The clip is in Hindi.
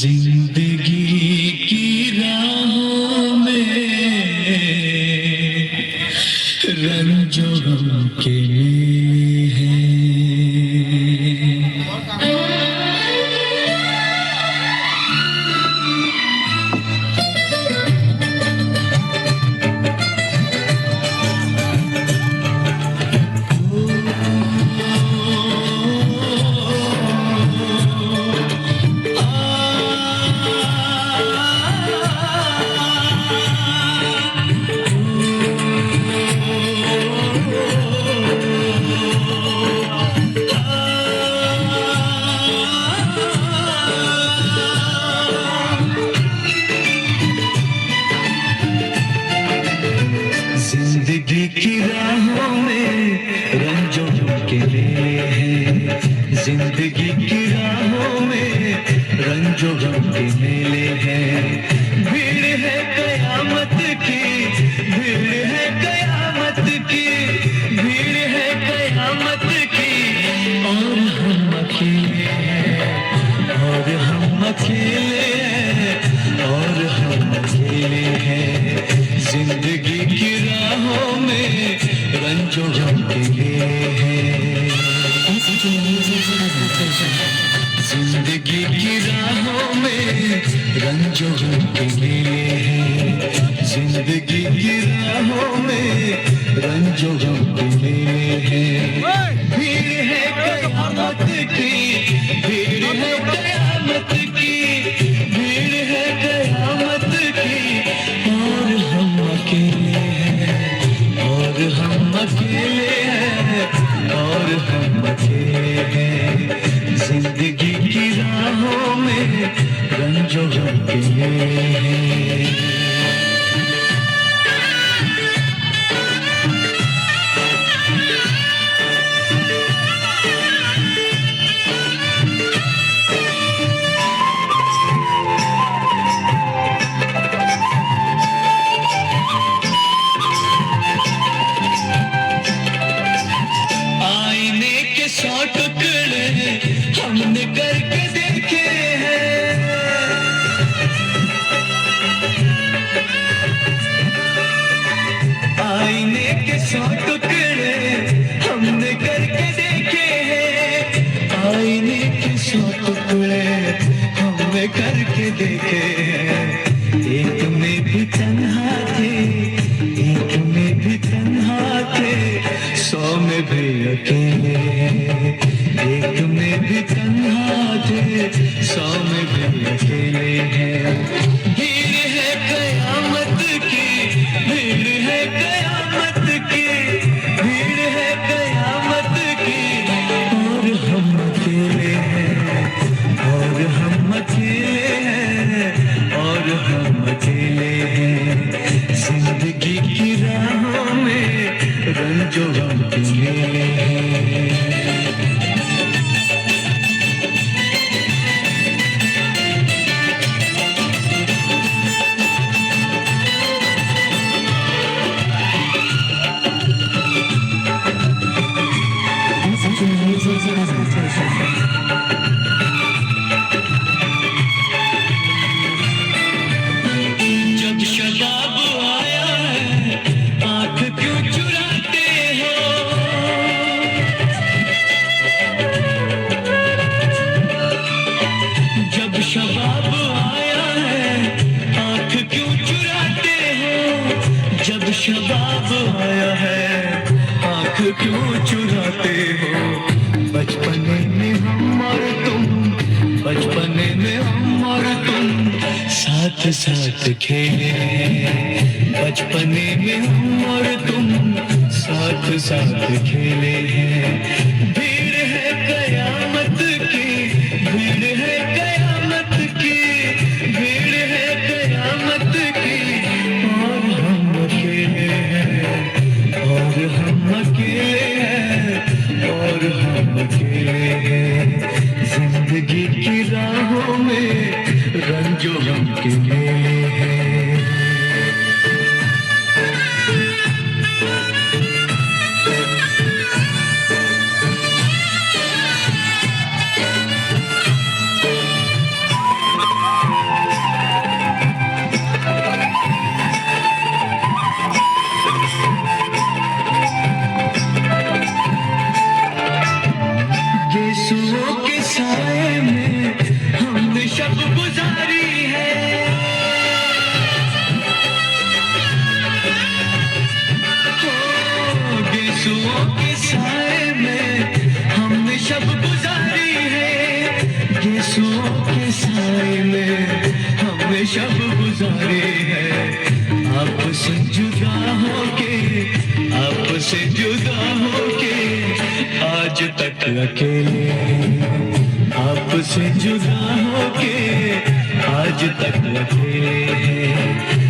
जिंदगी की राहों में रंजो गम के लिए हैं। जिंदगी की राहों में रंजों के लिए हैं। जिंदगी की राहों में रंजों के मेले हैं। भीड़ है कयामत की, भीड़ है कयामत की, भीड़ है कयामत की। और हम अकेले हैं, और हम अकेले हैं, और हम अकेले हैं। जिंदगी की राहों में रंजो गम के लिए हैं। जिंदगी की राहों में रंजो गम के लिए हैं। जिंदगी की राहों में रंजो गम के लिए हैं। भीड़ है कयामत की, भीड़ है कयामत की, भीड़ है कयामत की। और हम अकेले हैं, और हम अकेले हैं, और हम अकेले हैं। जिंदगी की राहों में रंजो गम के लिए हैं। सौ टुकड़े हमने करके देखे हैं। आईने के 100 टुकड़े हमने करके देखे हैं। आईने के 100 टुकड़े हमने करके देखे हैं। एक में भी तन्हा थे, एक में भी तन्हा थे, 100 में भी अकेले हैं। एक में भी तन्हा थे, 100 में भी अकेले हैं। भीड़ है कयामत की, भीड़ है कयामत की, भीड़ है कयामत की। और हम अकेले हैं, और हम अकेले हैं, और हम अकेले हैं। जिंदगी की राहों में रंजो गम के लिए हैं। जब शबाब आया है, आंख क्यों चुराते हो? जब शबाब आया है, आंख क्यों चुराते हो? जब शबाब आया है, आंख क्यों चुराते हो? बचपने में हम और तुम, बचपने में हम और तुम साथ साथ खेले हैं। बचपने में हम और तुम साथ साथ खेले हैं। भीड़ है कयामत की, भीड़ है कयामत की, भीड़ है कयामत की। और हम अकेले हैं, और हम अकेले हैं, और हम अकेले हैं। जिंदगी की राहों में रंजो गम के लिए हैं। साए में हमने शब गुजारी है। हो गेसुओं के साए में हमने शब गुजारी है। गेसुओं के साए में हमने शब गुजारी है। आपसे जुदा होके, आपसे जुदा होके आज तक अकेले हैं। आपसे जुदा होके आज तक अकेले हैं।